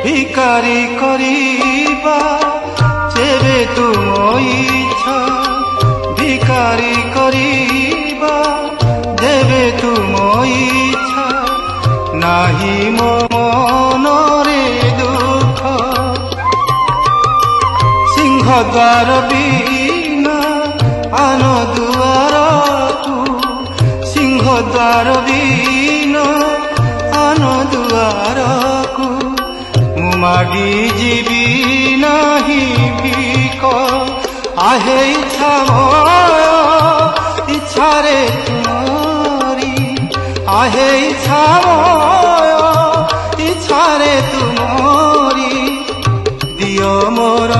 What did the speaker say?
ভিকারি করিবা যেবে তুম ইচ্ছা, ভিকারি করিবা যেবে তুম ইচ্ছা, নাহি মো মনরে দুঃখ। সিংহদ্বার বিনা আন দুয়ারকু, সিংহদ্বার বিনা আন দুয়ারকু, মু মাগি ଯିବି ନାହିଁ ଭିକ। ଆହେ ଇଚ୍ଛା ମୋର ଇଚ୍ଛାରେ ତୁମରି, ଆହେ ଇଚ୍ଛା ମୋର ଇଚ୍ଛାରେ ତୁମରି, ଦିଅ ମୋର